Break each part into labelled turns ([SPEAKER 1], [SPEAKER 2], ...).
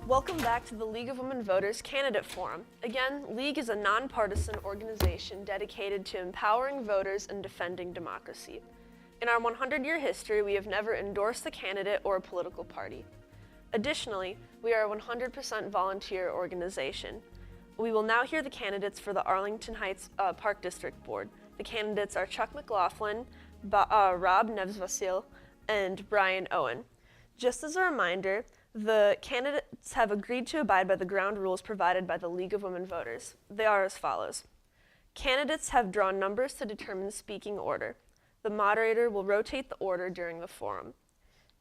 [SPEAKER 1] Welcome back to the League of Women Voters Candidate Forum. Again, League is a nonpartisan organization dedicated to empowering voters and defending democracy. In our 100-year history, we have never endorsed a candidate or a political party. Additionally, we are a 100% volunteer organization. We will now hear the candidates for the Arlington Heights Park District Board. The candidates are Chuck McLaughlin, Rob Nevsvasil, and Brian Owen. Just as a reminder, the candidates have agreed to abide by the ground rules provided by the League of Women Voters. They are as follows. Candidates have drawn numbers to determine speaking order. The moderator will rotate the order during the forum.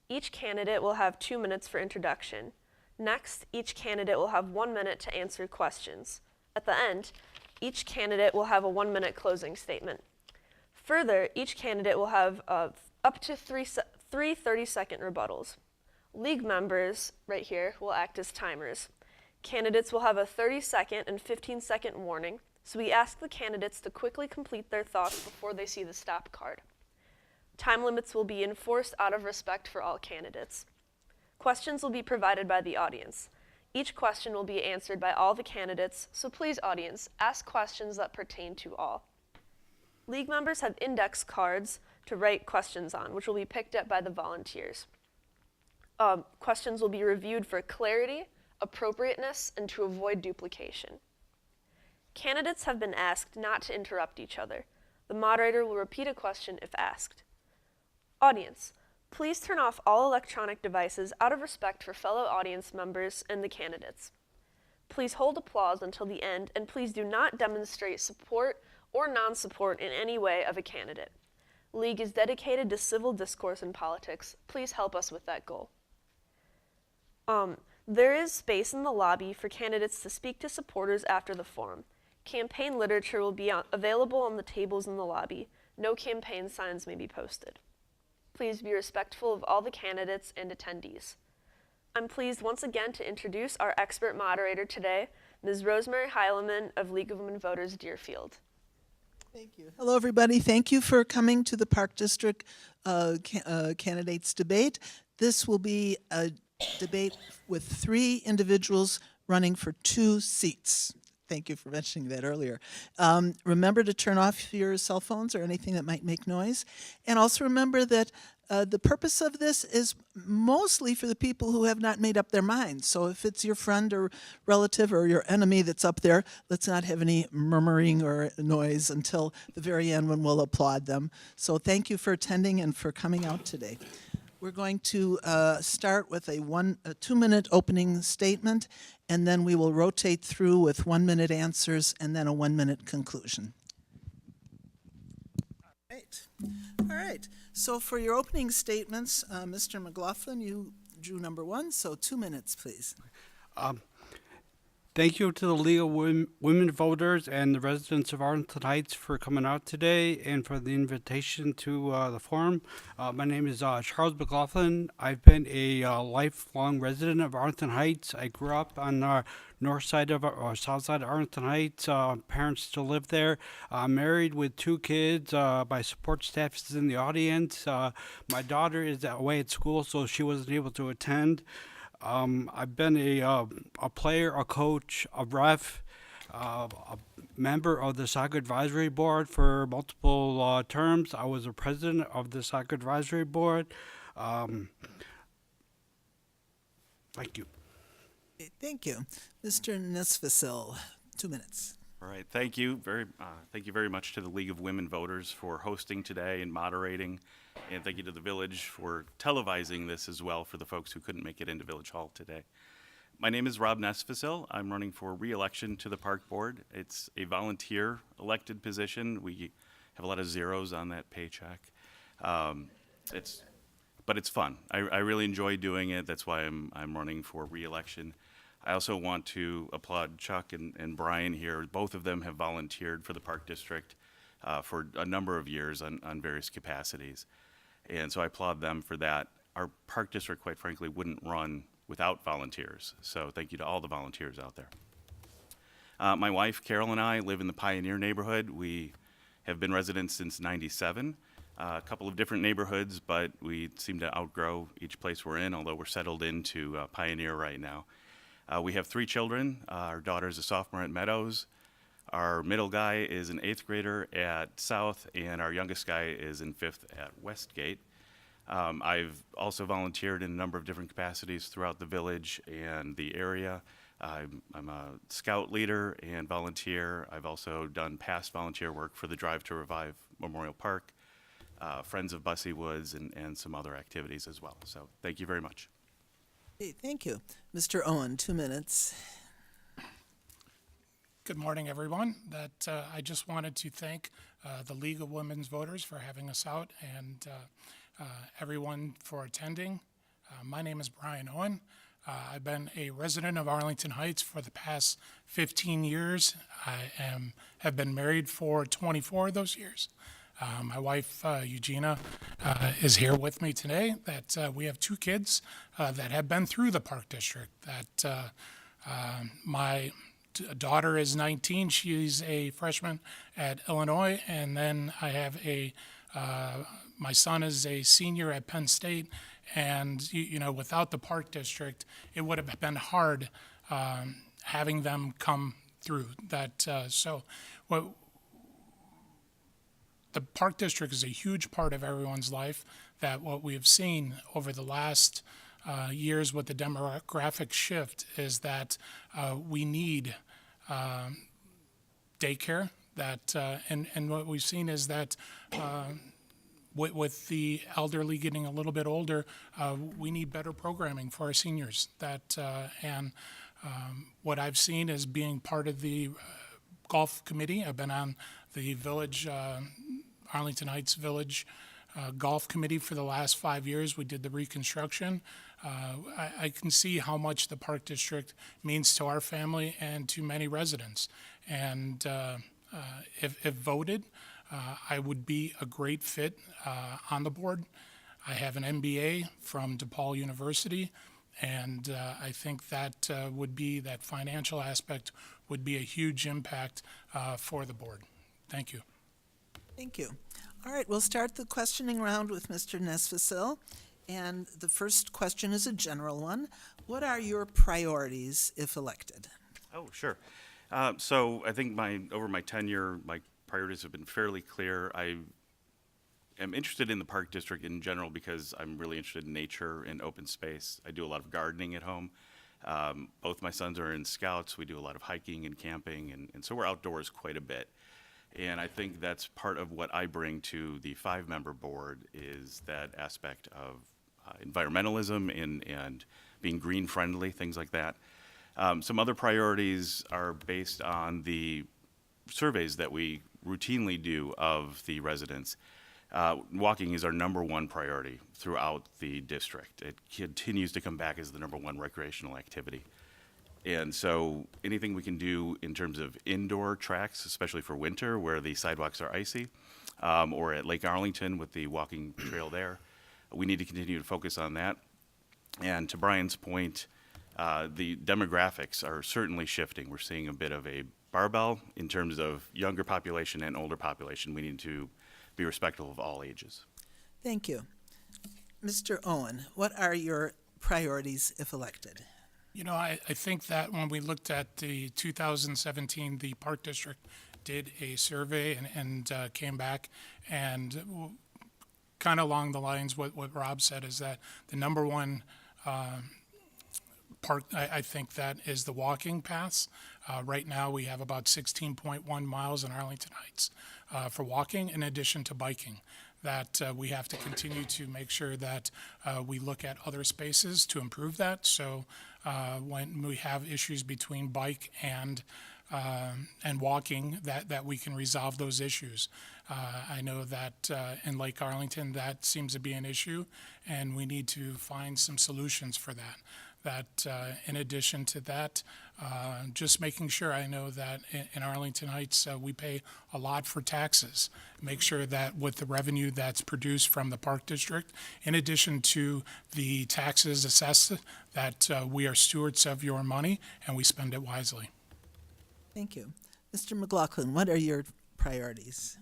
[SPEAKER 1] Each candidate will have 2 minutes for introduction. Next, each candidate will have 1 minute to answer questions. At the end, each candidate will have a 1-minute closing statement. Further, each candidate will have up to three 30-second rebuttals. League members, right here, will act as timers. Candidates will have a 30-second and 15-second warning, so we ask the candidates to quickly complete their thoughts before they see the stop card. Time limits will be enforced out of respect for all candidates. Questions will be provided by the audience. Each question will be answered by all the candidates, so please, audience, ask questions that pertain to all. League members have index cards to write questions on, which will be picked up by the volunteers. Questions will be reviewed for clarity, appropriateness, and to avoid duplication. Candidates have been asked not to interrupt each other. The moderator will repeat a question if asked. Audience, please turn off all electronic devices out of respect for fellow audience members and the candidates. Please hold applause until the end, and please do not demonstrate support or non-support in any way of a candidate. League is dedicated to civil discourse in politics. Please help us with that goal. There is space in the lobby for candidates to speak to supporters after the forum. Campaign literature will be available on the tables in the lobby. No campaign signs may be posted. Please be respectful of all the candidates and attendees. I'm pleased once again to introduce our expert moderator today, Ms. Rosemary Heileman of League of Women Voters Deerfield.
[SPEAKER 2] Thank you. Hello, everybody. Thank you for coming to the Park District candidates debate. This will be a debate with 3 individuals running for 2 seats. Thank you for mentioning that earlier. Remember to turn off your cell phones or anything that might make noise. And also remember that the purpose of this is mostly for the people who have not made up their minds. So if it's your friend or relative or your enemy that's up there, let's not have any murmuring or noise until the very end when we'll applaud them. So thank you for attending and for coming out today. We're going to start with a 2-minute opening statement, and then we will rotate through with 1-minute answers and then a 1-minute conclusion. All right. So for your opening statements, Mr. McLaughlin, you drew number 1, so 2 minutes, please.
[SPEAKER 3] Thank you to the League of Women Voters and the residents of Arlington Heights for coming out today and for the invitation to the forum. My name is Charles McLaughlin. I've been a lifelong resident of Arlington Heights. I grew up on the north side of or south side of Arlington Heights. Parents still live there. I'm married with 2 kids. My support staff is in the audience. My daughter is away at school, so she wasn't able to attend. I've been a player, a coach, a ref, a member of the Soccer Advisory Board for multiple terms. I was a president of the Soccer Advisory Board. Thank you.
[SPEAKER 2] Thank you. Mr. Nesvasil, 2 minutes.
[SPEAKER 4] All right, thank you very much to the League of Women Voters for hosting today and moderating, and thank you to the Village for televising this as well for the folks who couldn't make it into Village Hall today. My name is Rob Nesvasil. I'm running for re-election to the Park Board. It's a volunteer elected position. We have a lot of zeros on that paycheck. But it's fun. I really enjoy doing it. That's why I'm running for re-election. I also want to applaud Chuck and Brian here. Both of them have volunteered for the Park District for a number of years on various capacities. And so I applaud them for that. Our park district, quite frankly, wouldn't run without volunteers. So thank you to all the volunteers out there. My wife, Carol, and I live in the Pioneer neighborhood. We have been residents since '97. A couple of different neighborhoods, but we seem to outgrow each place we're in, although we're settled into Pioneer right now. We have 3 children. Our daughter is a sophomore at Meadows. Our middle guy is an 8th grader at South, and our youngest guy is in 5th at Westgate. I've also volunteered in a number of different capacities throughout the village and the area. I'm a scout leader and volunteer. I've also done past volunteer work for the Drive to Revive Memorial Park, Friends of Bussey Woods, and some other activities as well. So thank you very much.
[SPEAKER 2] Okay, thank you. Mr. Owen, 2 minutes.
[SPEAKER 5] Good morning, everyone. I just wanted to thank the League of Women's Voters for having us out and everyone for attending. My name is Brian Owen. I've been a resident of Arlington Heights for the past 15 years. I have been married for 24 of those years. My wife, Eugenia, is here with me today. We have 2 kids that have been through the Park District. My daughter is 19. She's a freshman at Illinois. And then I have my son is a senior at Penn State. And, without the Park District, it would have been hard having them come through that. The Park District is a huge part of everyone's life. That what we have seen over the last years with the demographic shift is that we need daycare. And what we've seen is that with the elderly getting a little bit older, we need better programming for our seniors. What I've seen is being part of the golf committee. I've been on the village, Arlington Heights Village Golf Committee for the last 5 years. We did the reconstruction. I can see how much the Park District means to our family and to many residents. And if voted, I would be a great fit on the board. I have an MBA from DePaul University, and I think that that financial aspect would be a huge impact for the board. Thank you.
[SPEAKER 2] Thank you. All right, we'll start the questioning round with Mr. Nesfasil. And the first question is a general one. What are your priorities if elected?
[SPEAKER 4] Oh, sure. So I think over my tenure, my priorities have been fairly clear. I am interested in the Park District in general because I'm really interested in nature and open space. I do a lot of gardening at home. Both my sons are in Scouts. We do a lot of hiking and camping, and so we're outdoors quite a bit. And I think that's part of what I bring to the 5-member board is that aspect of environmentalism and being green friendly, things like that. Some other priorities are based on the surveys that we routinely do of the residents. Walking is our #1 priority throughout the district. It continues to come back as the #1 recreational activity. And so anything we can do in terms of indoor tracks, especially for winter where the sidewalks are icy, or at Lake Arlington with the walking trail there, we need to continue to focus on that. And to Brian's point, the demographics are certainly shifting. We're seeing a bit of a barbell in terms of younger population and older population. We need to be respectful of all ages.
[SPEAKER 2] Thank you. Mr. Owen, what are your priorities if elected?
[SPEAKER 5] I think that when we looked at the 2017, the Park District did a survey and came back and kind of along the lines what Rob said is that the #1 part, I think that is the walking paths. Right now, we have about 16.1 miles in Arlington Heights for walking in addition to biking. That we have to continue to make sure that we look at other spaces to improve that. So when we have issues between bike and walking, that we can resolve those issues. I know that in Lake Arlington, that seems to be an issue, and we need to find some solutions for that. that in addition to that, just making sure, I know that in Arlington Heights, we pay a lot for taxes. Make sure that with the revenue that's produced from the Park District, in addition to the taxes assessed, that we are stewards of your money and we spend it wisely.
[SPEAKER 2] Thank you. Mr. McLaughlin, what are your priorities?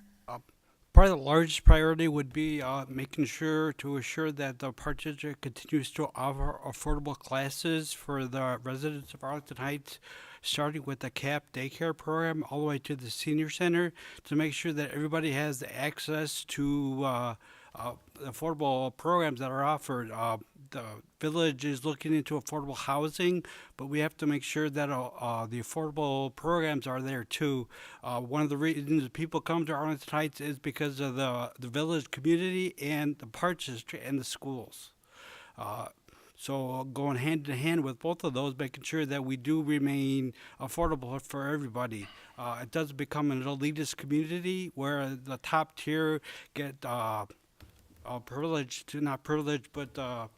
[SPEAKER 3] Probably the largest priority would be making sure to assure that the Park District continues to offer affordable classes for the residents of Arlington Heights, starting with the CAP daycare program all the way to the senior center, to make sure that everybody has the access to affordable programs that are offered. The village is looking into affordable housing, but we have to make sure that the affordable programs are there too. One of the reasons people come to Arlington Heights is because of the village community and the Park District and the schools. So going hand in hand with both of those, making sure that we do remain affordable for everybody. It does become an elitist community where the top tier get privileged, not privileged, but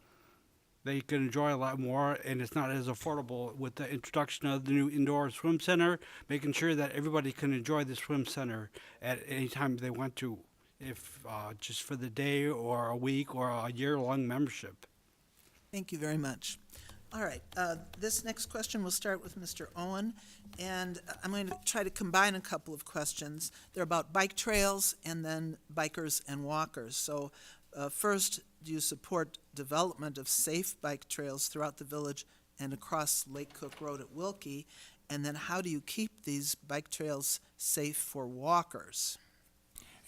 [SPEAKER 3] they can enjoy a lot more, and it's not as affordable with the introduction of the new indoor swim center, making sure that everybody can enjoy the swim center at any time they want to, if just for the day or a week or a year-long membership.
[SPEAKER 2] Thank you very much. All right, this next question will start with Mr. Owen, and I'm going to try to combine a couple of questions. They're about bike trails and then bikers and walkers. So first, do you support development of safe bike trails throughout the village and across Lake Cook Road at Wilkie? And then how do you keep these bike trails safe for walkers?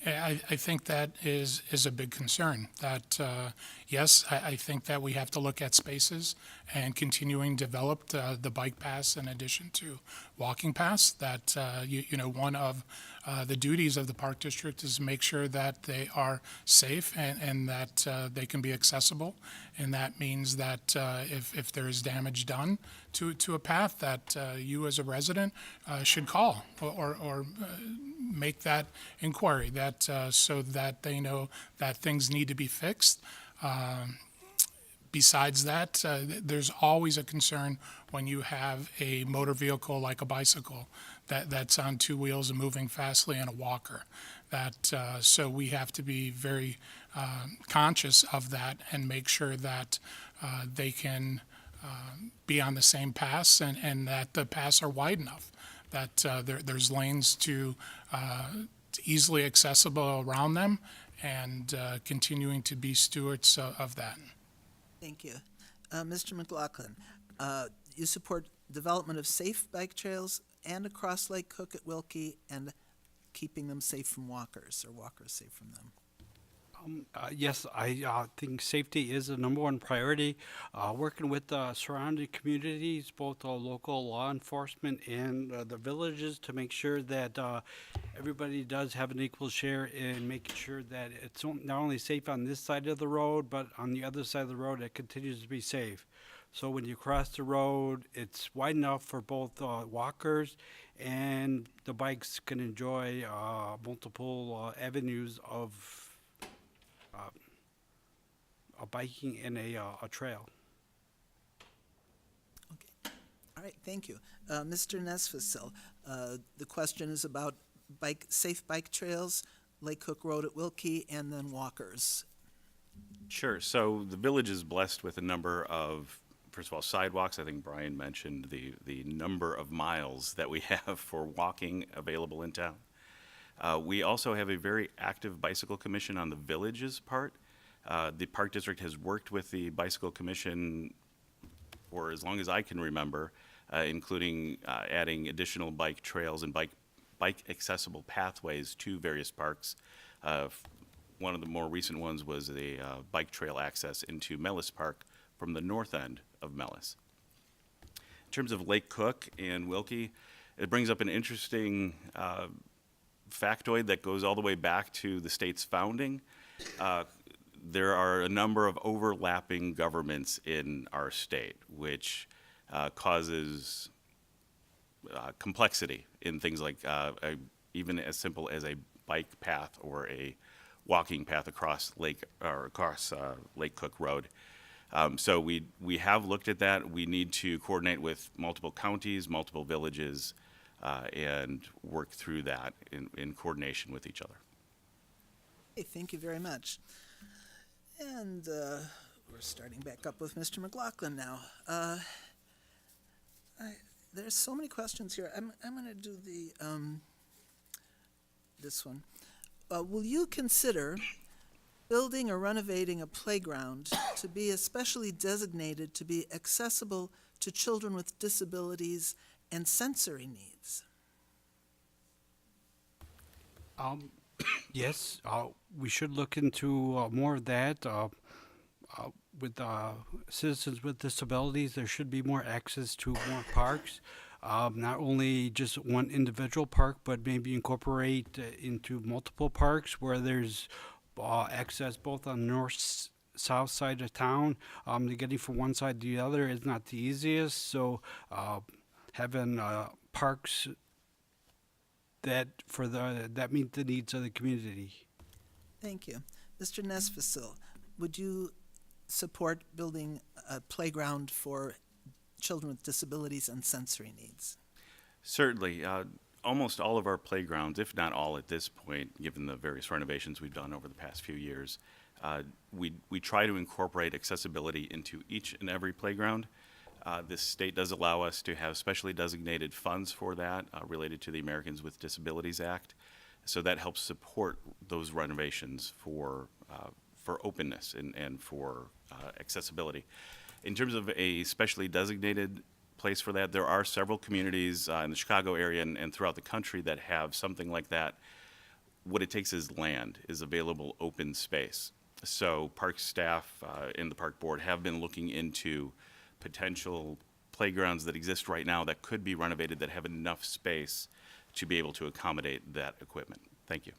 [SPEAKER 5] I think that is a big concern. That yes, I think that we have to look at spaces and continuing to develop the bike paths in addition to walking paths. That one of the duties of the Park District is to make sure that they are safe and that they can be accessible. And that means that if there is damage done to a path, that you as a resident should call or make that inquiry, that so that they know that things need to be fixed. Besides that, there's always a concern when you have a motor vehicle like a bicycle that's on two wheels and moving fastly, and a walker. So we have to be very conscious of that and make sure that they can be on the same paths and that the paths are wide enough, that there's lanes to easily accessible around them, and continuing to be stewards of that.
[SPEAKER 2] Thank you. Mr. McLaughlin, you support development of safe bike trails and across Lake Cook at Wilkie and keeping them safe from walkers, or walkers safe from them?
[SPEAKER 3] Yes, I think safety is the number one priority. Working with the surrounding communities, both local law enforcement and the villages, to make sure that everybody does have an equal share in making sure that it's not only safe on this side of the road, but on the other side of the road it continues to be safe. So when you cross the road, it's wide enough for both walkers and the bikes can enjoy multiple avenues of biking in a trail.
[SPEAKER 2] Okay. All right, thank you. Mr. Nesfasil, the question is about safe bike trails, Lake Cook Road at Wilkie, and then walkers.
[SPEAKER 4] Sure. So the village is blessed with a number of, first of all, sidewalks. I think Brian mentioned the number of miles that we have for walking available in town. We also have a very active bicycle commission on the village's part. The Park District has worked with the Bicycle Commission for as long as I can remember, including adding additional bike trails and bike accessible pathways to various parks. One of the more recent ones was the bike trail access into Mellis Park from the north end of Mellis. In terms of Lake Cook and Wilkie, it brings up an interesting factoid that goes all the way back to the state's founding. There are a number of overlapping governments in our state, which causes complexity in things like even as simple as a bike path or a walking path across Lake Cook Road. So we have looked at that. We need to coordinate with multiple counties, multiple villages, and work through that in coordination with each other.
[SPEAKER 2] Okay, thank you very much. And we're starting back up with Mr. McLaughlin now. There's so many questions here. I'm going to do this one. Will you consider building or renovating a playground to be especially designated to be accessible to children with disabilities and sensory needs?
[SPEAKER 3] Yes, we should look into more of that. With citizens with disabilities, there should be more access to more parks. Not only just one individual park, but maybe incorporate into multiple parks where there's access both on the north-south side of town. The getting from one side to the other is not the easiest, so having parks that meet the needs of the community.
[SPEAKER 2] Thank you. Mr. Nesfasil, would you support building a playground for children with disabilities and sensory needs?
[SPEAKER 4] Certainly. Almost all of our playgrounds, if not all at this point, given the various renovations we've done over the past few years, we try to incorporate accessibility into each and every playground. This state does allow us to have specially designated funds for that related to the Americans with Disabilities Act. So that helps support those renovations for openness and for accessibility. In terms of a specially designated place for that, there are several communities in the Chicago area and throughout the country that have something like that. What it takes is land, is available open space. So park staff and the park board have been looking into potential playgrounds that exist right now that could be renovated that have enough space to be able to accommodate that equipment. Thank you.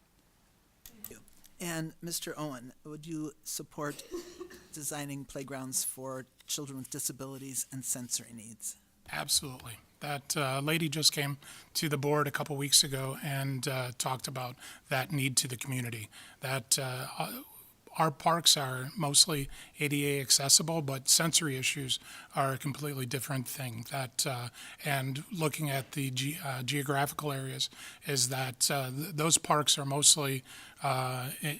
[SPEAKER 2] Thank you. And Mr. Owen, would you support designing playgrounds for children with disabilities and sensory needs?
[SPEAKER 5] Absolutely. That lady just came to the board a couple weeks ago and talked about that need to the community. That our parks are mostly ADA accessible, but sensory issues are a completely different thing. That and looking at the geographical areas is that those parks are mostly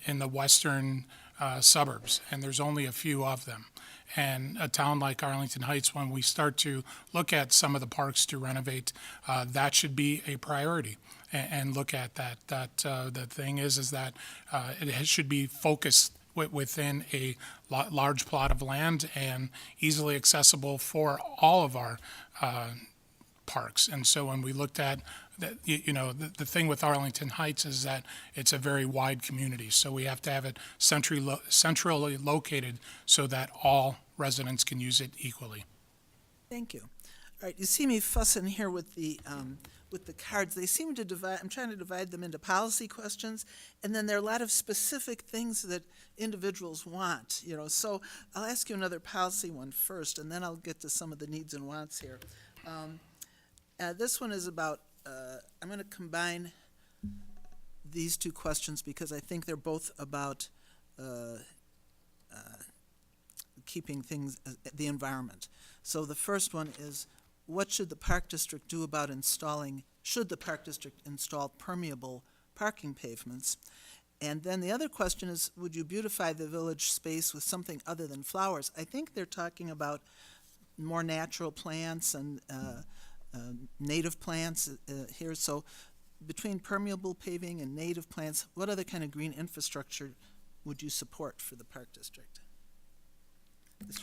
[SPEAKER 5] in the western suburbs, and there's only a few of them. And a town like Arlington Heights, when we start to look at some of the parks to renovate, that should be a priority. And look at that. The thing is that it should be focused within a large plot of land and easily accessible for all of our parks. And so when we looked at that, the thing with Arlington Heights is that it's a very wide community. So we have to have it centrally located so that all residents can use it equally.
[SPEAKER 2] Thank you. All right, you see me fussing here with the cards. They seem to divide, I'm trying to divide them into policy questions, and then there are a lot of specific things that individuals want, So I'll ask you another policy one first, and then I'll get to some of the needs and wants here. This one is about, I'm going to combine these two questions because I think they're both about keeping things, the environment. So the first one is, what should the Park District do about should the Park District install permeable parking pavements? And then the other question is, would you beautify the village space with something other than flowers? I think they're talking about more natural plants and native plants here. So between permeable paving and native plants, what other kind of green infrastructure would you support for the Park District?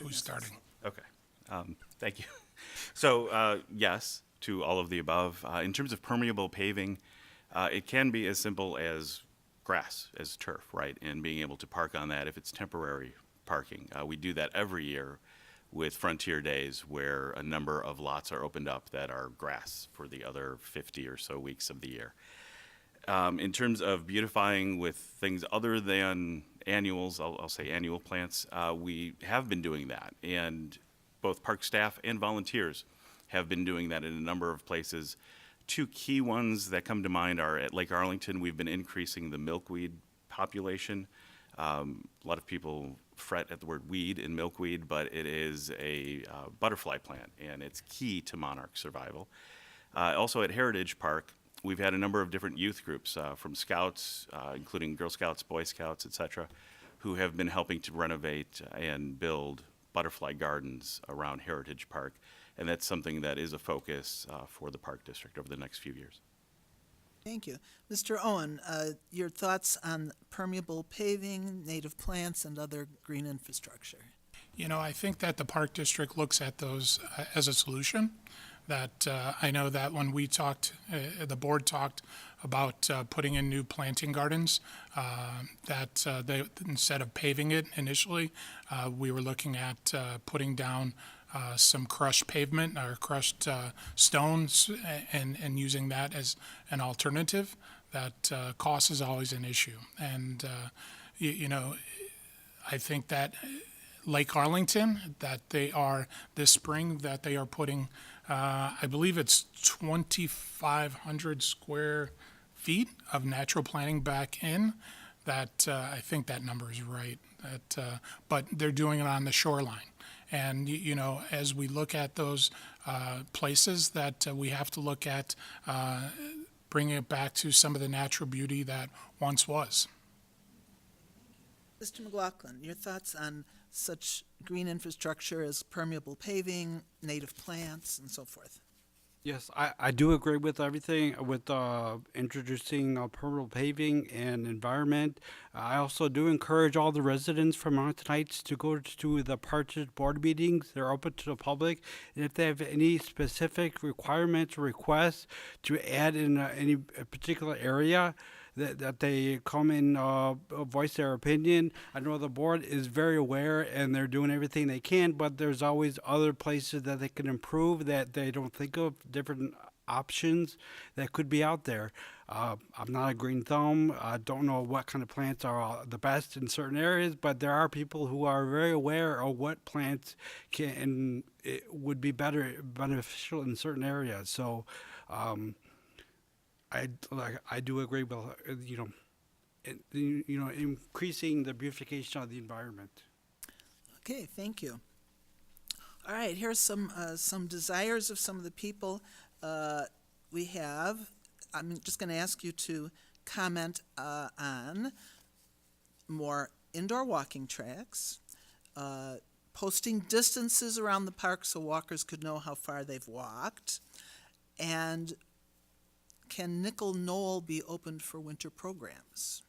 [SPEAKER 5] Who's starting?
[SPEAKER 4] Okay. Thank you. So yes, to all of the above. In terms of permeable paving, it can be as simple as grass, as turf, right? And being able to park on that if it's temporary parking. We do that every year with Frontier Days, where a number of lots are opened up that are grass for the other 50 or so weeks of the year. In terms of beautifying with things other than annuals, I'll say annual plants, we have been doing that. And both park staff and volunteers have been doing that in a number of places. Two key ones that come to mind are at Lake Arlington, we've been increasing the milkweed population A lot of people fret at the word weed in milkweed, but it is a butterfly plant, and it's key to monarch survival. Also at Heritage Park, we've had a number of different youth groups from Scouts, including Girl Scouts, Boy Scouts, etc., who have been helping to renovate and build butterfly gardens around Heritage Park. And that's something that is a focus for the Park District over the next few years.
[SPEAKER 2] Thank you. Mr. Owen, your thoughts on permeable paving, native plants, and other green infrastructure?
[SPEAKER 5] You know, I think that the Park District looks at those as a solution. That I know that when we talked, the board talked about putting in new planting gardens, that they, instead of paving it initially, we were looking at putting down some crushed pavement or crushed stones and using that as an alternative. That cost is always an issue. And, you know, I think that Lake Arlington, that they are, this spring, that they are putting, I believe it's 2,500 square feet of natural planting back in. That I think that number is right. That, but they're doing it on the shoreline. And, you know, as we look at those places, that we have to look at bringing it back to some of the natural beauty that once was.
[SPEAKER 2] Mr. McLaughlin, your thoughts on such green infrastructure as permeable paving, native plants, and so forth?
[SPEAKER 3] Yes, I do agree with everything with introducing permeable paving and environment. I also do encourage all the residents from Arlington Heights to go to the Park District board meetings. They're open to the public. And if they have any specific requirements or requests to add in any particular area, that they come and voice their opinion. I know the board is very aware and they're doing everything they can, but there's always other places that they can improve that they don't think of, different options that could be out there. I'm not a green thumb. I don't know what kind of plants are the best in certain areas, but there are people who are very aware of what plants would be beneficial in certain areas. So I do agree with increasing the beautification of the environment.
[SPEAKER 2] Okay, thank you. All right, here's some desires of some of the people we have. I'm just going to ask you to comment on more indoor walking tracks, posting distances around the park so walkers could know how far they've walked, and can Nickel Knoll be opened for winter programs?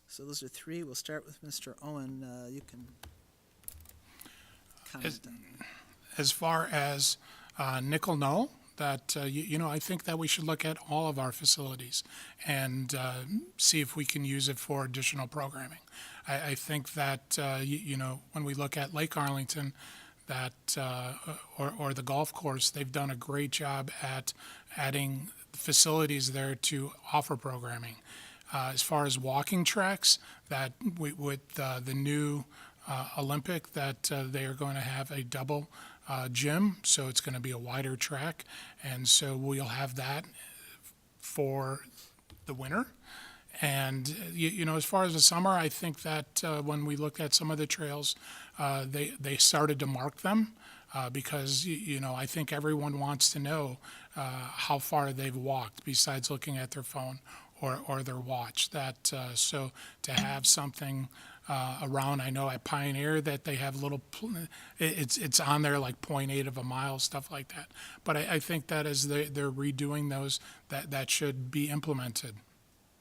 [SPEAKER 2] So those are three. We'll start with Mr. Owen. You can comment on that.
[SPEAKER 5] As far as Nickel Knoll, that, I think that we should look at all of our facilities and see if we can use it for additional programming. I think that, when we look at Lake Arlington, that, or the golf course, they've done a great job at adding facilities there to offer programming. As far as walking tracks, that with the new Olympic, that they are going to have a double gym, so it's going to be a wider track, and so we'll have that for the winter. And as far as the summer, I think that when we look at some of the trails, they started to mark them. Because, I think everyone wants to know how far they've walked besides looking at their phone or their watch. That so to have something around, I know at Pioneer that they have little, it's on there like 0.8 of a mile, stuff like that. But I think that as they're redoing those, that should be implemented.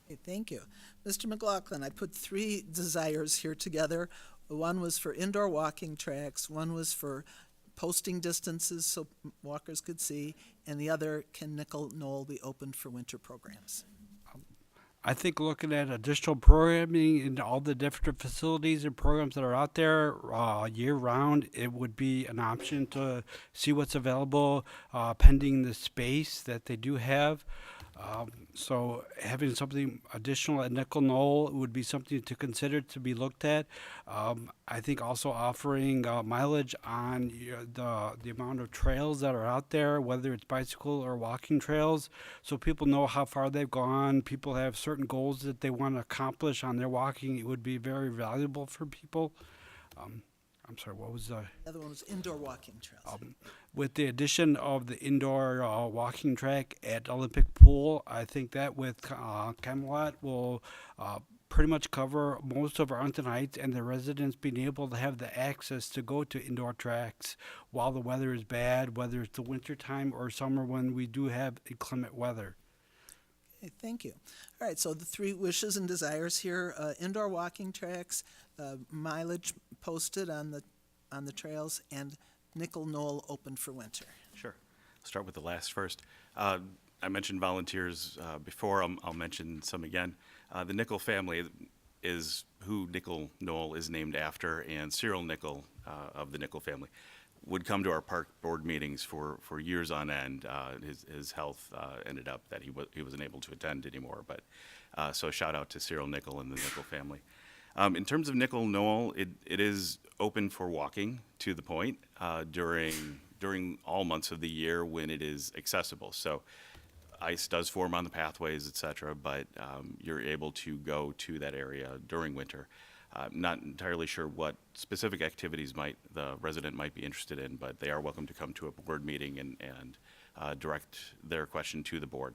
[SPEAKER 2] Okay, thank you. Mr. McLaughlin, I put three desires here together. One was for indoor walking tracks, one was for posting distances so walkers could see, and the other, can Nickel Knoll be opened for winter programs?
[SPEAKER 3] I think looking at additional programming in all the different facilities and programs that are out there year-round, it would be an option to see what's available pending the space that they do have. So having something additional at Nickel Knoll would be something to consider to be looked at. I think also offering mileage on the amount of trails that are out there, whether it's bicycle or walking trails, so people know how far they've gone. People have certain goals that they want to accomplish on their walking. It would be very valuable for people. I'm sorry, what was the...
[SPEAKER 2] The other one was indoor walking trails.
[SPEAKER 3] With the addition of the indoor walking track at Olympic Pool, I think that with Camelot will pretty much cover most of Arlington Heights and the residents being able to have the access to go to indoor tracks while the weather is bad, whether it's the winter time or summer when we do have inclement weather.
[SPEAKER 2] Okay, thank you. All right, so the three wishes and desires here, indoor walking tracks, mileage posted on the trails, and Nickel Knoll open for winter.
[SPEAKER 4] Sure. I'll start with the last first. I mentioned volunteers before. I'll mention some again. The Nickel family is who Nickel Knoll is named after, and Cyril Nickel of the Nickel family would come to our park board meetings for years on end. His health ended up that he wasn't able to attend anymore. But so shout out to Cyril Nickel and the Nickel family. In terms of Nickel Knoll, it is open for walking to the point during all months of the year when it is accessible. So ice does form on the pathways, et cetera, but you're able to go to that area during winter. Not entirely sure what specific activities the resident might be interested in, but they are welcome to come to a board meeting and direct their question to the board.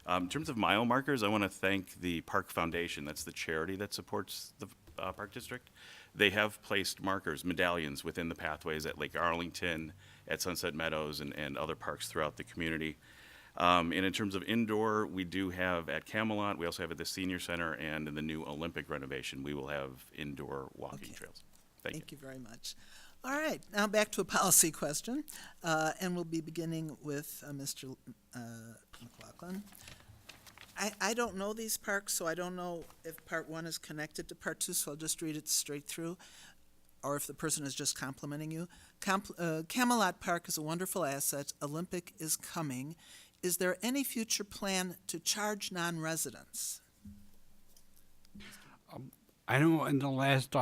[SPEAKER 4] In terms of mile markers, I want to thank the Park Foundation. That's the charity that supports the Park District. They have placed markers, medallions within the pathways at Lake Arlington, at Sunset Meadows, and other parks throughout the community. And in terms of indoor, we do have at Camelot, we also have at the Senior Center, and in the new Olympic renovation, we will have indoor walking trails. Thank you.
[SPEAKER 2] Thank you very much. All right, now back to a policy question, and we'll be beginning with Mr. McLaughlin. I don't know these parks, so I don't know if Part 1 is connected to Part 2, so I'll just read it straight through, or if the person is just complimenting you. Camelot Park is a wonderful asset. Olympic is coming. Is there any future plan to charge non-residents?
[SPEAKER 3] I know in the last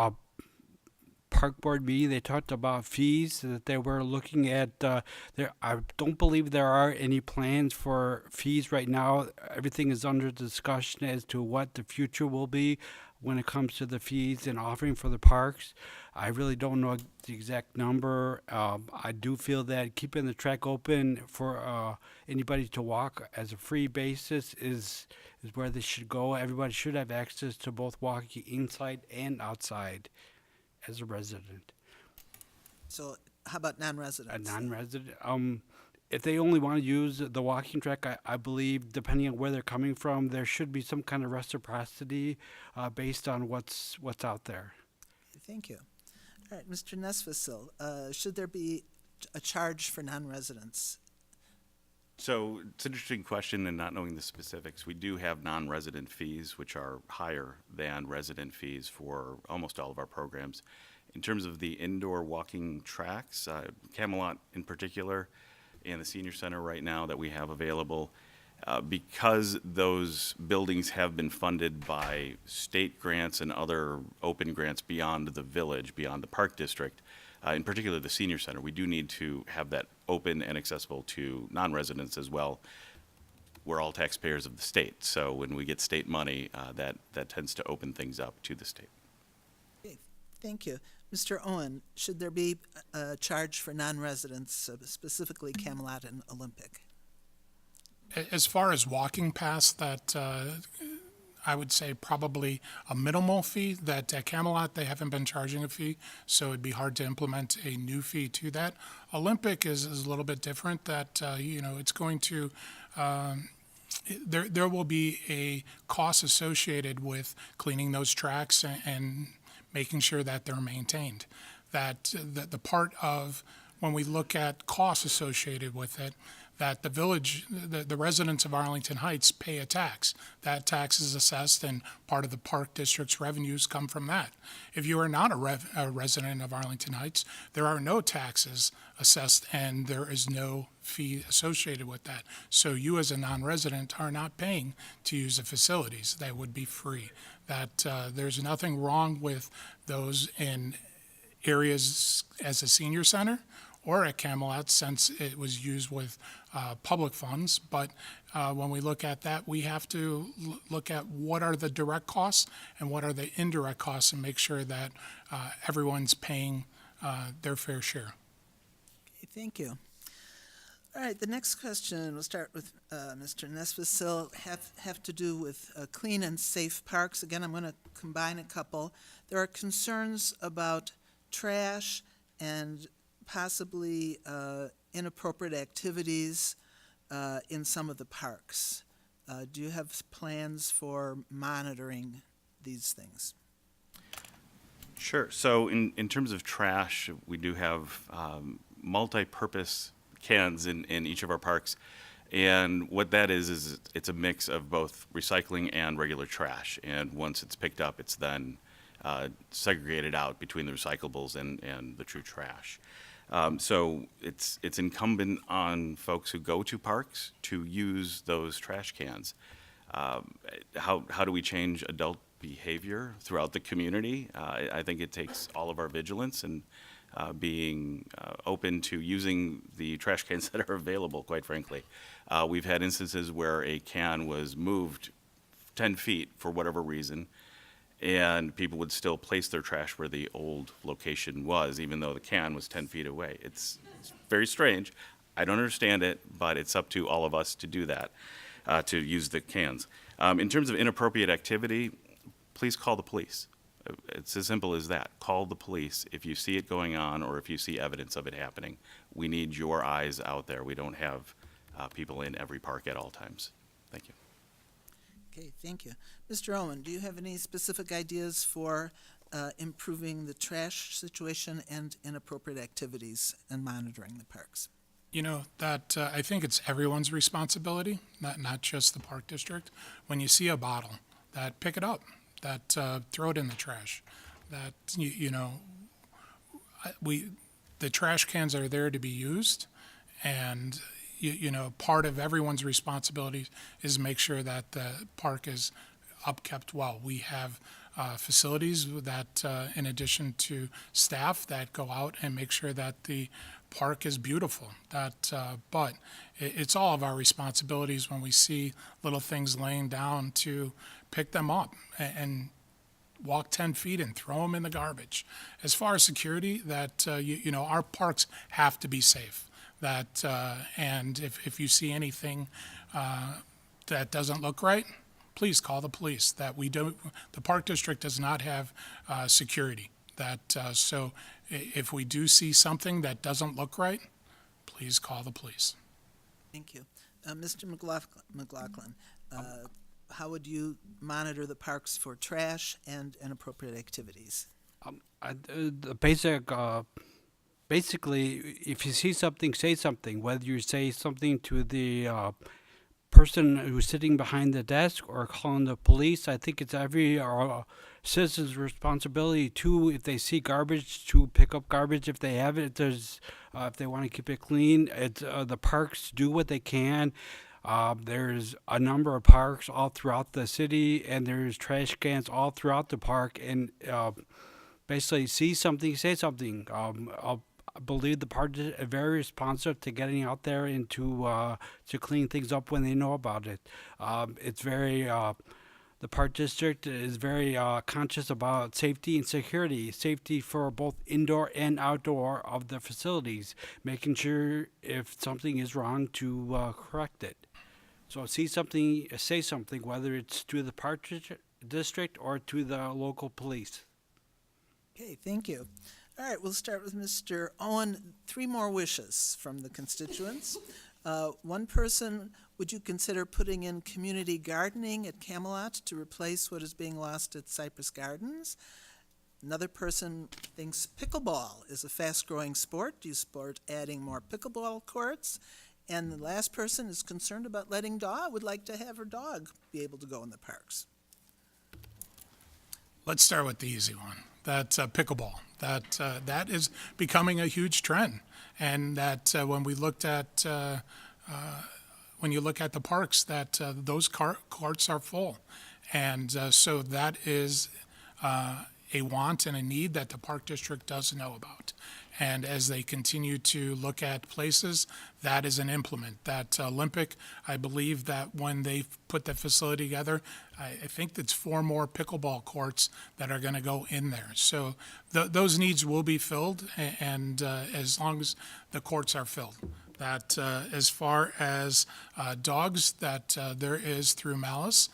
[SPEAKER 3] park board meeting, they talked about fees that they were looking at. I don't believe there are any plans for fees right now. Everything is under discussion as to what the future will be when it comes to the fees and offering for the parks. I really don't know the exact number. I do feel that keeping the track open for anybody to walk as a free basis is where they should go. Everybody should have access to both walking inside and outside as a resident.
[SPEAKER 2] So how about non-residents?
[SPEAKER 3] A non-resident, if they only want to use the walking track, I believe, depending on where they're coming from, there should be some kind of reciprocity based on what's out there.
[SPEAKER 2] Thank you. All right, Mr. Nesfasil, should there be a charge for non-residents?
[SPEAKER 4] So it's an interesting question, and not knowing the specifics, we do have non-resident fees, which are higher than resident fees for almost all of our programs. In terms of the indoor walking tracks, Camelot in particular, and the Senior Center right now that we have available, because those buildings have been funded by state grants and other open grants beyond the village, beyond the Park District, in particular the Senior Center, we do need to have that open and accessible to non-residents as well. We're all taxpayers of the state, so when we get state money, that tends to open things up to the state.
[SPEAKER 2] Okay, thank you. Mr. Owen, should there be a charge for non-residents, specifically Camelot and Olympic?
[SPEAKER 5] As far as walking past that, I would say probably a minimal fee. That at Camelot, they haven't been charging a fee, so it'd be hard to implement a new fee to that. Olympic is a little bit different. That it's going to there will be a cost associated with cleaning those tracks and making sure that they're maintained. That the part of when we look at costs associated with it, that the village, the residents of Arlington Heights pay a tax. That tax is assessed, and part of the park district's revenues come from that. If you are not a resident of Arlington Heights, there are no taxes assessed, and there is no fee associated with that. So you as a non-resident are not paying to use the facilities. That would be free. That there's nothing wrong with those in areas as a senior center or at Camelot, since it was used with public funds. But when we look at that, we have to look at what are the direct costs and what are the indirect costs, and make sure that everyone's paying their fair share.
[SPEAKER 2] Okay, thank you. All right, the next question, we'll start with Mr. Nesvacil, have to do with clean and safe parks. Again, I'm going to combine a couple. There are concerns about trash and possibly inappropriate activities in some of the parks. Do you have plans for monitoring these things?
[SPEAKER 4] Sure. So in terms of trash, we do have multi-purpose cans in each of our parks. And what that is it's a mix of both recycling and regular trash. And once it's picked up, it's then segregated out between the recyclables and the true trash. So it's incumbent on folks who go to parks to use those trash cans. How do we change adult behavior throughout the community? I think it takes all of our vigilance and being open to using the trash cans that are available, quite frankly. We've had instances where a can was moved 10 feet for whatever reason, and people would still place their trash where the old location was, even though the can was 10 feet away. It's very strange. I don't understand it, but it's up to all of us to do that, to use the cans. In terms of inappropriate activity, please call the police. It's as simple as that. Call the police if you see it going on or if you see evidence of it happening. We need your eyes out there. We don't have people in every park at all times. Thank you.
[SPEAKER 2] Okay, thank you. Mr. Owen, do you have any specific ideas for improving the trash situation and inappropriate activities and monitoring the parks?
[SPEAKER 5] You know, that I think it's everyone's responsibility, not just the park district. When you see a bottle, that pick it up, that throw it in the trash. That the trash cans are there to be used, and part of everyone's responsibility is make sure that the park is upkept well. We have facilities that, in addition to staff, that go out and make sure that the park is beautiful. But it's all of our responsibilities when we see little things laying down to pick them up and walk 10 feet and throw them in the garbage. As far as security, that our parks have to be safe. And if you see anything that doesn't look right, please call the police. The park district does not have security. So if we do see something that doesn't look right, please call the police.
[SPEAKER 2] Thank you. Mr. McLaughlin, how would you monitor the parks for trash and inappropriate activities?
[SPEAKER 3] The basic, basically, if you see something, say something. Whether you say something to the person who's sitting behind the desk or calling the police, I think it's every citizen's responsibility to, if they see garbage, to pick up garbage if they have it. If they want to keep it clean, the parks do what they can. There's a number of parks all throughout the city, and there's trash cans all throughout the park. And basically, see something, say something. I believe the park is very responsive to getting out there and to clean things up when they know about it. It's very the park district is very conscious about safety and security, safety for both indoor and outdoor of the facilities, making sure if something is wrong to correct it. So see something, say something, whether it's to the park district or to the local police.
[SPEAKER 2] Okay, thank you. All right, we'll start with Mr. Owen. 3 more wishes from the constituents. One person, would you consider putting in community gardening at Camelot to replace what is being lost at Cypress Gardens? Another person thinks pickleball is a fast-growing sport. Do you support adding more pickleball courts? And the last person is concerned about would like to have her dog be able to go in the parks.
[SPEAKER 5] Let's start with the easy one. That's pickleball. That is becoming a huge trend, and that when we looked at when you look at the parks, that those courts are full, and so that is a want and a need that the park district does know about. And as they continue to look at places, that is an implement. That Olympic, I believe that when they put the facility together, I think it's 4 more pickleball courts that are going to go in there. So those needs will be filled, and as long as the courts are filled. That as far as dogs, that there is through Malice,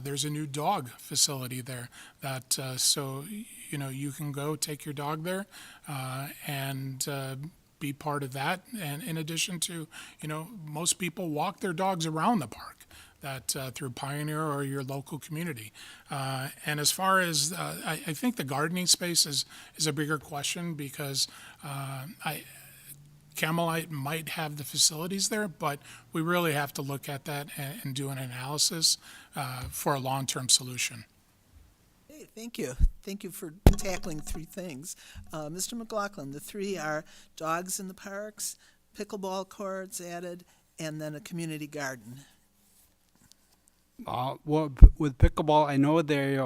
[SPEAKER 5] there's a new dog facility there. That so you can go take your dog there and be part of that. And in addition to most people walk their dogs around the park. That through Pioneer or your local community. And as far as I think the gardening space is a bigger question because Camelot might have the facilities there, but we really have to look at that and do an analysis for a long-term solution.
[SPEAKER 2] Hey, thank you. Thank you for tackling 3 things. Mr. McLaughlin, the 3 are dogs in the parks, pickleball courts added, and then a community garden.
[SPEAKER 3] Well, with pickleball, I know they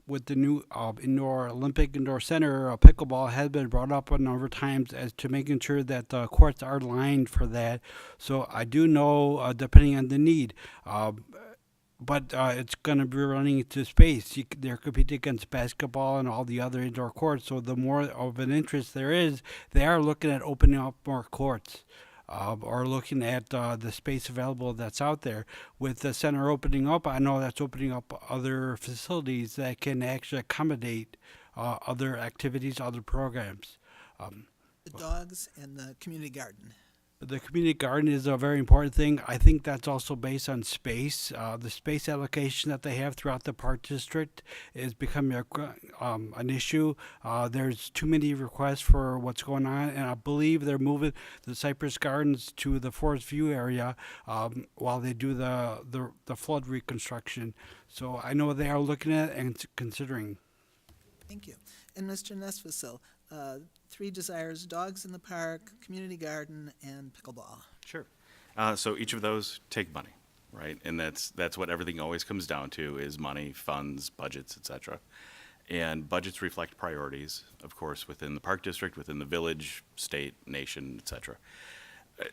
[SPEAKER 3] with the new Olympic Indoor Center, pickleball has been brought up a number of times as to making sure that the courts are lined for that. So I do know, depending on the need, but it's going to be running into space. They're competing against basketball and all the other indoor courts. So the more of an interest there is, they are looking at opening up more courts. Or looking at the space available that's out there. With the center opening up, I know that's opening up other facilities that can actually accommodate other activities, other programs.
[SPEAKER 2] The dogs and the community garden.
[SPEAKER 3] The community garden is a very important thing. I think that's also based on space. The space allocation that they have throughout the park district is becoming an issue. There's too many requests for what's going on, and I believe they're moving the Cypress Gardens to the Forest View area while they do the flood reconstruction. So I know they are looking at it and considering.
[SPEAKER 2] Thank you. And Mr. Nesfasil, 3 desires: dogs in the park, community garden, and pickleball.
[SPEAKER 4] Sure. So each of those take money, right? And that's what everything always comes down to is money, funds, budgets, etc. And budgets reflect priorities, of course, within the park district, within the village, state, nation, etc.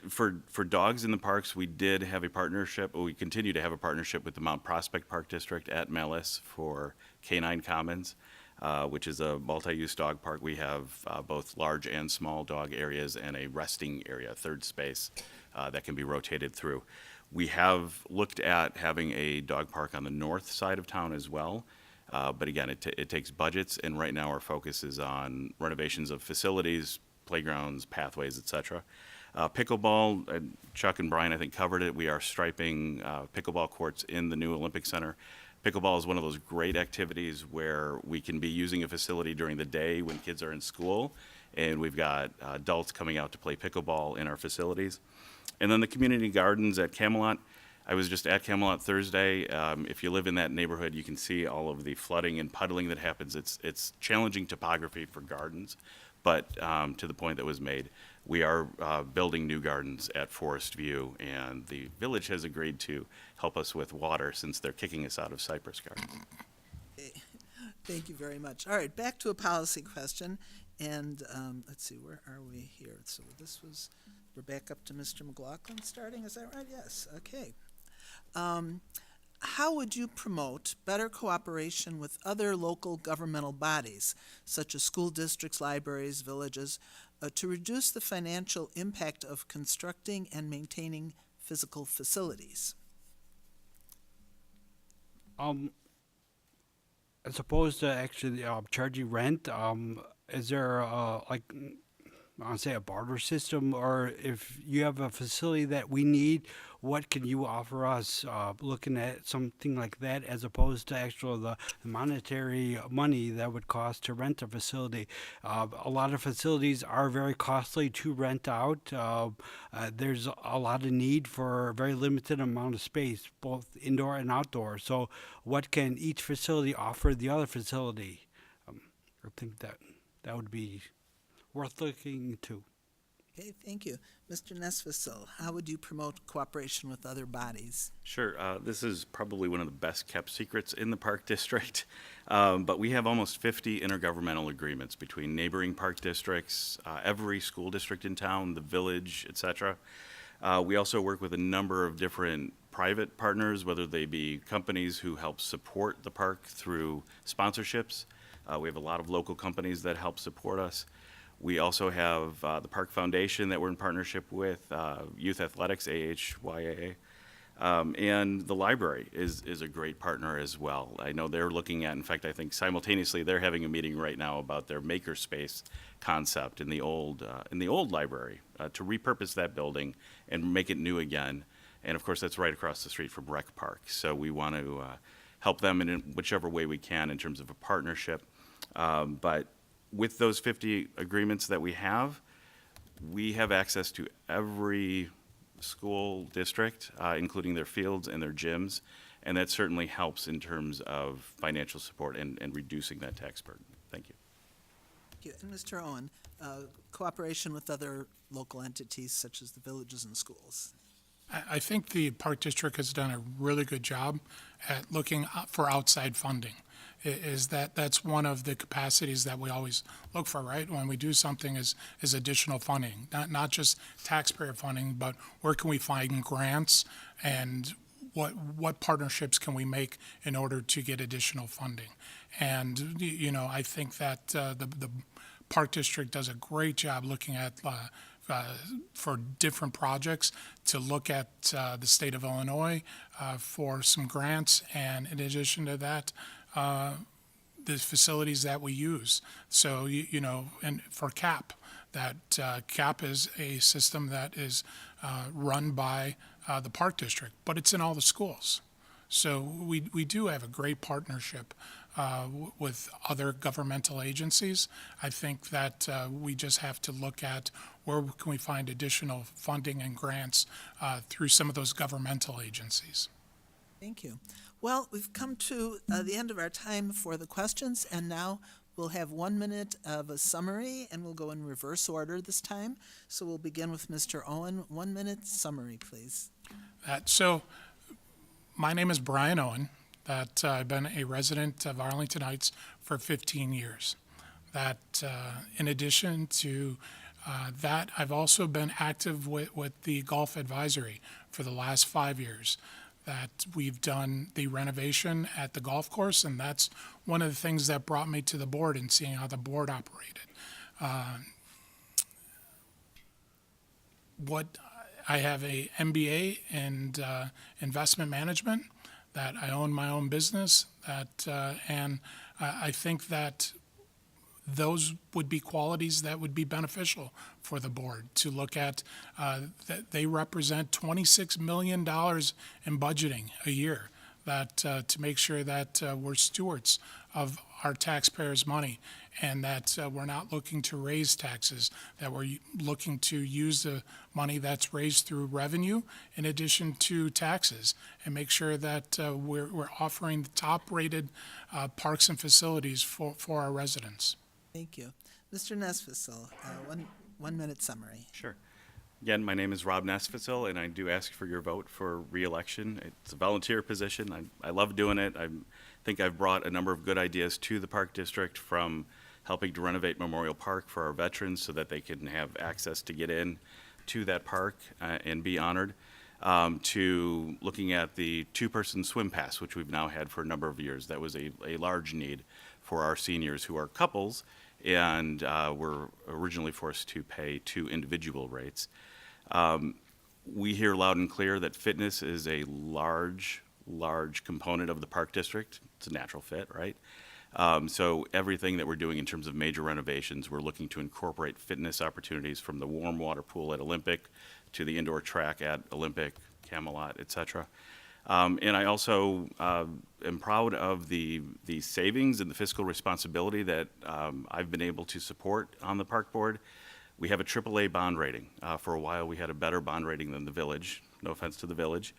[SPEAKER 4] For dogs in the parks, we did have a partnership, we continue to have a partnership with the Mount Prospect Park District at Malice for Canine Commons. Which is a multi-use dog park. We have both large and small dog areas and a resting area, a third space that can be rotated through. We have looked at having a dog park on the north side of town as well, but again, it takes budgets, and right now our focus is on renovations of facilities, playgrounds, pathways, etc. Pickleball, Chuck and Brian I think covered it. We are striping pickleball courts in the new Olympic Center. Pickleball is one of those great activities where we can be using a facility during the day when kids are in school, and we've got adults coming out to play pickleball in our facilities. And then the community gardens at Camelot. I was just at Camelot Thursday. If you live in that neighborhood, you can see all of the flooding and puddling that happens. It's challenging topography for gardens, but to the point that was made, we are building new gardens at Forest View, and the village has agreed to help us with water since they're kicking us out of Cypress Garden.
[SPEAKER 2] Okay. Thank you very much. All right, back to a policy question. And let's see, where are we here? So we're back up to Mr. McLaughlin starting, is that right? Yes, okay. How would you promote better cooperation with other local governmental bodies, such as school districts, libraries, villages, to reduce the financial impact of constructing and maintaining physical facilities?
[SPEAKER 3] As opposed to actually charging rent, is there I'll say a barter system, or if you have a facility that we need, what can you offer us? Looking at something like that as opposed to the monetary money that would cost to rent a facility. A lot of facilities are very costly to rent out. There's a lot of need for a very limited amount of space, both indoor and outdoor. So what can each facility offer the other facility? I think that would be worth looking into.
[SPEAKER 2] Okay, thank you. Mr. Nesvissel, how would you promote cooperation with other bodies?
[SPEAKER 4] Sure. This is probably one of the best kept secrets in the Park District, but we have almost 50 intergovernmental agreements between neighboring park districts, every school district in town, the village, etc. We also work with a number of different private partners, whether they be companies who help support the park through sponsorships. We have a lot of local companies that help support us. We also have the Park Foundation that we're in partnership with, Youth Athletics, AHYAA, and the library is a great partner as well. I know they're looking at, in fact, I think simultaneously they're having a meeting right now about their makerspace concept in the old library to repurpose that building and make it new again. And of course, that's right across the street from Rec Park. So we want to help them in whichever way we can in terms of a partnership. But with those 50 agreements that we have access to every school district, including their fields and their gyms, and that certainly helps in terms of financial support and reducing that tax burden. Thank you.
[SPEAKER 2] Thank you. And Mr. Owen, cooperation with other local entities such as the villages and schools.
[SPEAKER 5] I think the Park District has done a really good job at looking for outside funding. That's one of the capacities that we always look for, right? When we do something is additional funding, not just taxpayer funding, but where can we find grants and what partnerships can we make in order to get additional funding? And, you know, I think that the Park District does a great job looking at for different projects to look at the state of Illinois for some grants, and in addition to that, the facilities that we use. So, you know, and for CAP, that CAP is a system that is run by the Park District, but it's in all the schools. So we do have a great partnership with other governmental agencies. I think that we just have to look at where can we find additional funding and grants through some of those governmental agencies.
[SPEAKER 2] Thank you. Well, we've come to the end of our time for the questions, and now we'll have 1 minute of a summary, and we'll go in reverse order this time. So we'll begin with Mr. Owen. 1 minute summary, please.
[SPEAKER 5] So my name is Brian Owen. That I've been a resident of Arlington Heights for 15 years. That in addition to that, I've also been active with the Golf Advisory for the last 5 years. That we've done the renovation at the golf course, and that's one of the things that brought me to the board and seeing how the board operated. I have a MBA in investment management, that I own my own business, and I think that those would be qualities that would be beneficial for the board to look at. That they represent $26 million in budgeting a year, that to make sure that we're stewards of our taxpayers' money, and that we're not looking to raise taxes, that we're looking to use the money that's raised through revenue in addition to taxes, and make sure that we're offering the top-rated parks and facilities for our residents.
[SPEAKER 2] Thank you. Mr. Nesvissel, 1 minute summary.
[SPEAKER 4] Sure. Again, my name is Rob Nesvissel, and I do ask for your vote for re-election. It's a volunteer position. I love doing it. I think I've brought a number of good ideas to the Park District, from helping to renovate Memorial Park for our veterans so that they can have access to get in to that park and be honored, to looking at the two-person swim pass, which we've now had for a number of years. That was a large need for our seniors who are couples and were originally forced to pay 2 individual rates. We hear loud and clear that fitness is a large component of the Park District. It's a natural fit, right? So everything that we're doing in terms of major renovations, we're looking to incorporate fitness opportunities from the warm water pool at Olympic to the indoor track at Olympic, Camelot, et cetera. And I also am proud of the savings and the fiscal responsibility that I've been able to support on the park board. We have a AAA bond rating. For a while, we had a better bond rating than the village. No offense to the village.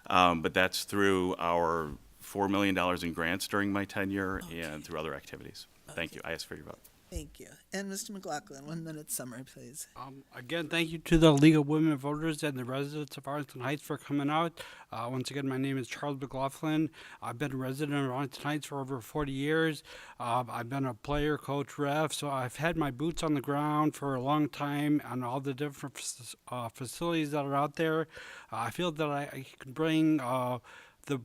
[SPEAKER 4] But that's through our $4 million in grants during my tenure and through other activities. Thank you. I ask for your vote.
[SPEAKER 2] Thank you. And Mr. McLaughlin, 1 minute summary, please.
[SPEAKER 3] Again, thank you to the League of Women Voters and the residents of Arlington Heights for coming out. Once again, my name is Charles McLaughlin. I've been a resident of Arlington Heights for over 40 years. I've been a player, coach, ref, so I've had my boots on the ground for a long time on all the different facilities that are out there. I feel that I can bring the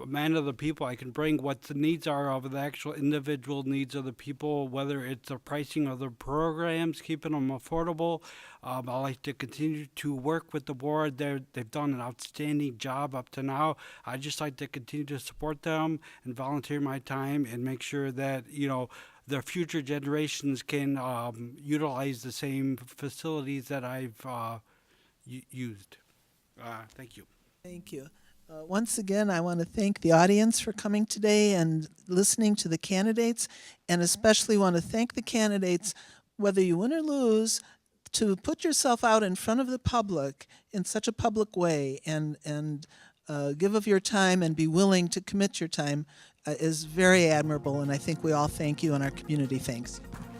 [SPEAKER 3] man of the people. I can bring what the needs are of the actual individual needs of the people, whether it's the pricing of the programs, keeping them affordable. I like to continue to work with the board. They've done an outstanding job up to now. I just like to continue to support them and volunteer my time and make sure that, the future generations can utilize the same facilities that I've used. Thank you.
[SPEAKER 2] Thank you. Once again, I want to thank the audience for coming today and listening to the candidates, and especially want to thank the candidates, whether you win or lose, to put yourself out in front of the public in such a public way and give of your time and be willing to commit your time is very admirable, and I think we all thank you and our community thanks you.